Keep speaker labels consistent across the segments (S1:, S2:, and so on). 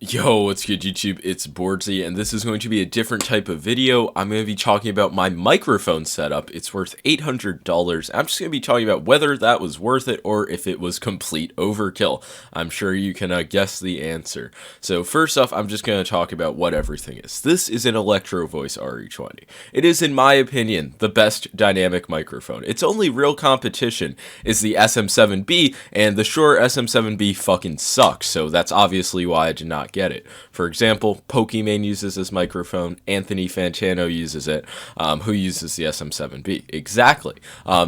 S1: Yo, what's good YouTube? It's Boardsy, and this is going to be a different type of video. I'm going to be talking about my microphone setup. It's worth $800. I'm just going to be talking about whether that was worth it or if it was complete overkill. I'm sure you can guess the answer. So first off, I'm just going to talk about what everything is. This is an Electro Voice RE20. It is, in my opinion, the best dynamic microphone. Its only real competition is the SM7B, and the Shure SM7B fucking sucks, so that's obviously why I did not get it. For example, Pokimane uses this microphone, Anthony Fantano uses it, who uses the SM7B. Exactly.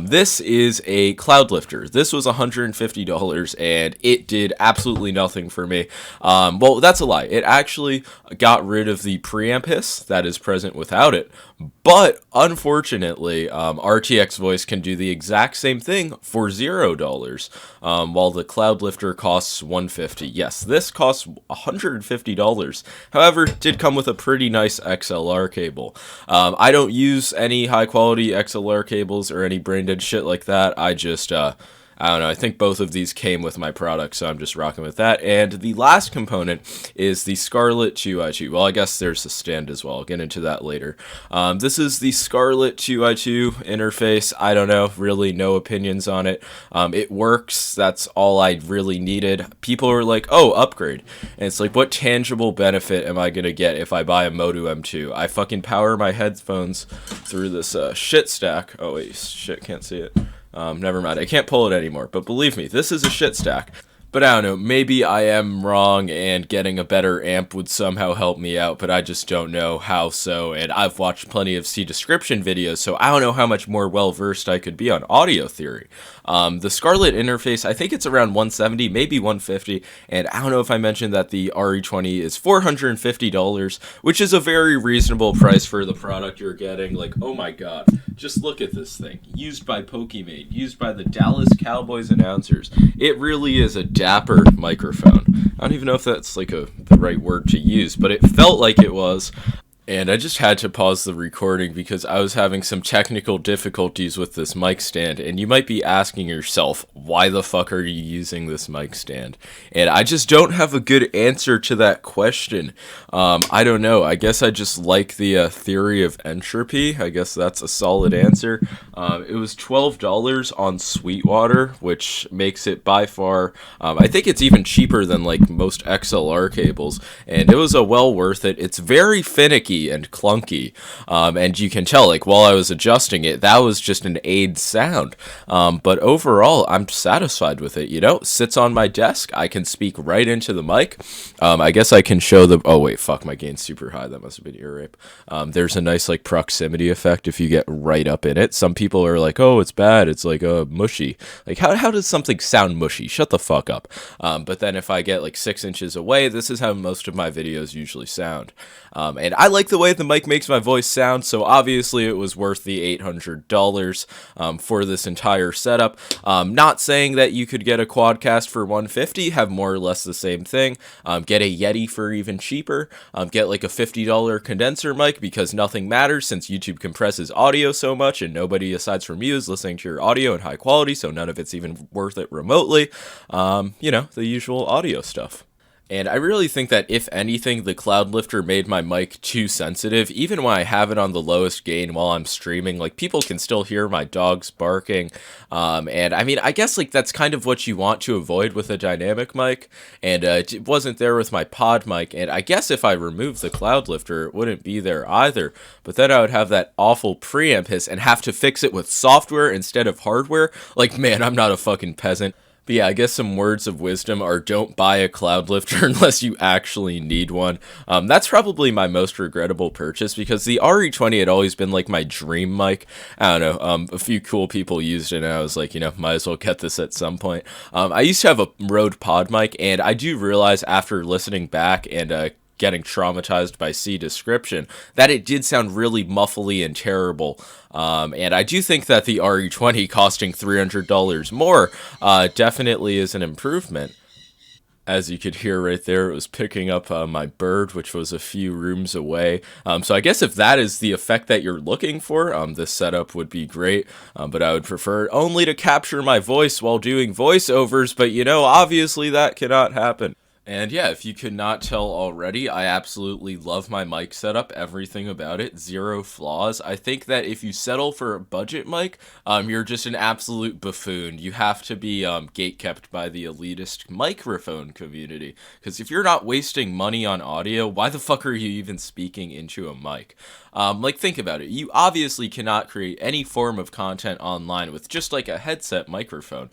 S1: This is a cloud lifter. This was $150 and it did absolutely nothing for me. Well, that's a lie. It actually got rid of the preamp hiss that is present without it. But unfortunately, RTX Voice can do the exact same thing for $0, while the cloud lifter costs $150. Yes, this costs $150. However, it did come with a pretty nice XLR cable. I don't use any high quality XLR cables or any branded shit like that. I don't know, I think both of these came with my product, so I'm just rocking with that. And the last component is the Scarlett 2i2. Well, I guess there's a stand as well. I'll get into that later. This is the Scarlett 2i2 interface. I don't know, really no opinions on it. It works. That's all I really needed. People are like, oh, upgrade. And it's like, what tangible benefit am I going to get if I buy a Moto M2? I fucking power my headphones through this shit stack. Oh, wait, shit, can't see it. Never mind, I can't pull it anymore, but believe me, this is a shit stack. But I don't know, maybe I am wrong and getting a better amp would somehow help me out, but I just don't know how so, and I've watched plenty of C description videos, so I don't know how much more well-versed I could be on audio theory. The Scarlett interface, I think it's around 170, maybe 150, and I don't know if I mentioned that the RE20 is $450, which is a very reasonable price for the product you're getting. Like, oh my god, just look at this thing. Used by Pokimane, used by the Dallas Cowboys announcers. It really is a dapper microphone. I don't even know if that's like the right word to use, but it felt like it was. And I just had to pause the recording because I was having some technical difficulties with this mic stand, and you might be asking yourself, why the fuck are you using this mic stand? And I just don't have a good answer to that question. I don't know. I guess I just like the theory of entropy. I guess that's a solid answer. It was $12 on Sweetwater, which makes it by far, I think it's even cheaper than like most XLR cables, and it was a well worth it. It's very finicky and clunky, and you can tell, like, while I was adjusting it, that was just an aid sound, but overall, I'm satisfied with it. You know, it sits on my desk, I can speak right into the mic. I guess I can show the, oh wait, fuck, my gain's super high, that must have been ear rape. There's a nice, like, proximity effect if you get right up in it. Some people are like, oh, it's bad, it's like, mushy. Like, how does something sound mushy? Shut the fuck up. But then if I get, like, 6 inches away, this is how most of my videos usually sound. And I like the way the mic makes my voice sound, so obviously it was worth the $800 for this entire setup. Not saying that you could get a Quadcast for $150, have more or less the same thing. Get a Yeti for even cheaper. Get like a $50 condenser mic because nothing matters since YouTube compresses audio so much and nobody aside from you is listening to your audio in high quality, so none of it's even worth it remotely. You know, the usual audio stuff. And I really think that, if anything, the cloud lifter made my mic too sensitive. Even when I have it on the lowest gain while I'm streaming, like, people can still hear my dogs barking. And I mean, I guess, like, that's kind of what you want to avoid with a dynamic mic. And it wasn't there with my pod mic. And I guess if I removed the cloud lifter, it wouldn't be there either. But then I would have that awful preamp hiss and have to fix it with software instead of hardware. Like, man, I'm not a fucking peasant. But yeah, I guess some words of wisdom are, don't buy a cloud lifter unless you actually need one. That's probably my most regrettable purchase because the RE20 had always been like my dream mic. I don't know, a few cool people used it and I was like, you know, might as well get this at some point. I used to have a Rode pod mic, and I do realize after listening back and getting traumatized by C description that it did sound really muffly and terrible. And I do think that the RE20 costing $300 more definitely is an improvement. As you could hear right there, it was picking up my bird, which was a few rooms away. So I guess if that is the effect that you're looking for, this setup would be great. But I would prefer only to capture my voice while doing voiceovers. But, you know, obviously that cannot happen. And yeah, if you could not tell already, I absolutely love my mic setup, everything about it, zero flaws. I think that if you settle for a budget mic, you're just an absolute buffoon. You have to be gatekept by the elitist microphone community. Because if you're not wasting money on audio, why the fuck are you even speaking into a mic? Like, think about it. You obviously cannot create any form of content online with just like a headset microphone.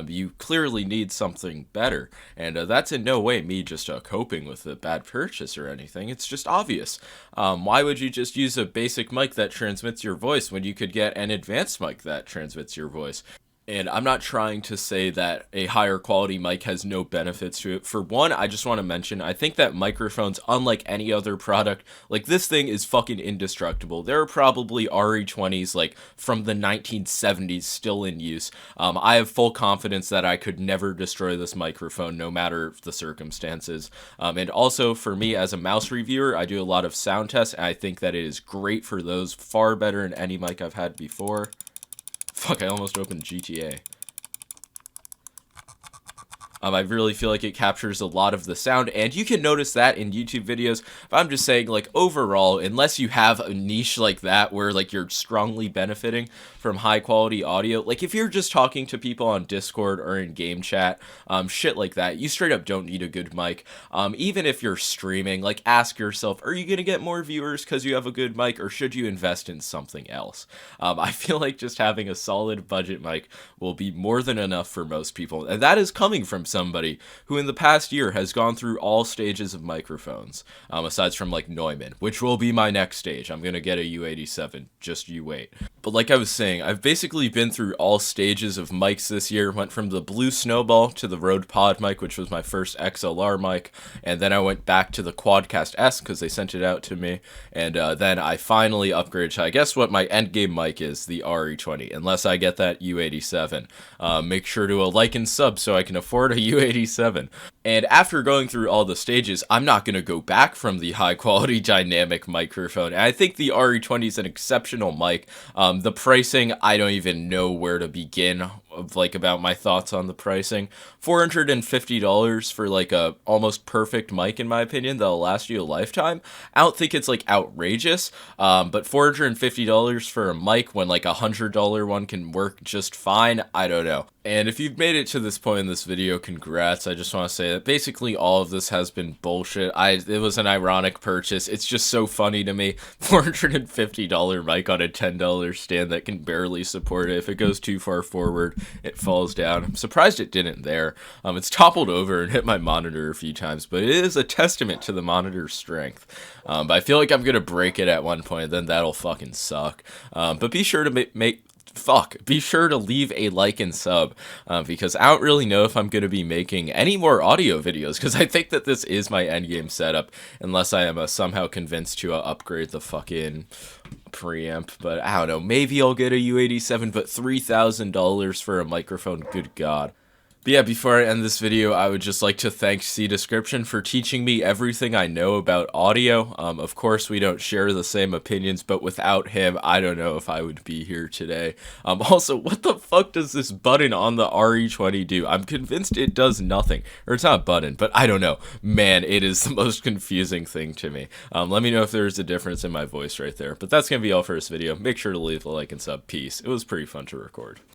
S1: You clearly need something better. And that's in no way me just coping with a bad purchase or anything. It's just obvious. Why would you just use a basic mic that transmits your voice when you could get an advanced mic that transmits your voice? And I'm not trying to say that a higher quality mic has no benefits to it. For one, I just want to mention, I think that microphones, unlike any other product, like this thing is fucking indestructible. There are probably RE20s like from the 1970s still in use. I have full confidence that I could never destroy this microphone no matter the circumstances. And also for me as a mouse reviewer, I do a lot of sound tests, and I think that it is great for those, far better than any mic I've had before. Fuck, I almost opened GTA. I really feel like it captures a lot of the sound, and you can notice that in YouTube videos. But I'm just saying, like, overall, unless you have a niche like that where, like, you're strongly benefiting from high-quality audio, like, if you're just talking to people on Discord or in game chat, shit like that, you straight up don't need a good mic. Even if you're streaming, like, ask yourself, are you gonna get more viewers because you have a good mic, or should you invest in something else? I feel like just having a solid budget mic will be more than enough for most people, and that is coming from somebody who in the past year has gone through all stages of microphones, aside from like Neumann, which will be my next stage. I'm gonna get a U87, just you wait. But like I was saying, I've basically been through all stages of mics this year. Went from the Blue Snowball to the Rode PodMic, which was my first XLR mic, and then I went back to the Quadcast S because they sent it out to me, and then I finally upgraded to, I guess what my endgame mic is, the RE20, unless I get that U87. Make sure to like and sub so I can afford a U87. And after going through all the stages, I'm not going to go back from the high quality dynamic microphone. And I think the RE20 is an exceptional mic. The pricing, I don't even know where to begin of like about my thoughts on the pricing. $450 for like a almost perfect mic in my opinion that'll last you a lifetime. I don't think it's like outrageous, but $450 for a mic when like $100 one can work just fine, I don't know. And if you've made it to this point in this video, congrats. I just want to say that basically all of this has been bullshit. It was an ironic purchase. It's just so funny to me. $450 mic on a $10 stand that can barely support it. If it goes too far forward, it falls down. I'm surprised it didn't there. It's toppled over and hit my monitor a few times, but it is a testament to the monitor's strength. But I feel like I'm gonna break it at one point, then that'll fucking suck. But be sure to be sure to leave a like and sub, because I don't really know if I'm going to be making any more audio videos, because I think that this is my endgame setup, unless I am somehow convinced to upgrade the fucking preamp. But I don't know, maybe I'll get a U87, but $3,000 for a microphone, good god. But yeah, before I end this video, I would just like to thank C-Description for teaching me everything I know about audio. Of course, we don't share the same opinions, but without him, I don't know if I would be here today. Also, what the fuck does this button on the RE20 do? I'm convinced it does nothing. Or it's not a button, but I don't know. Man, it is the most confusing thing to me. Let me know if there's a difference in my voice right there. But that's going to be all for this video. Make sure to leave a like and sub. Peace. It was pretty fun to record.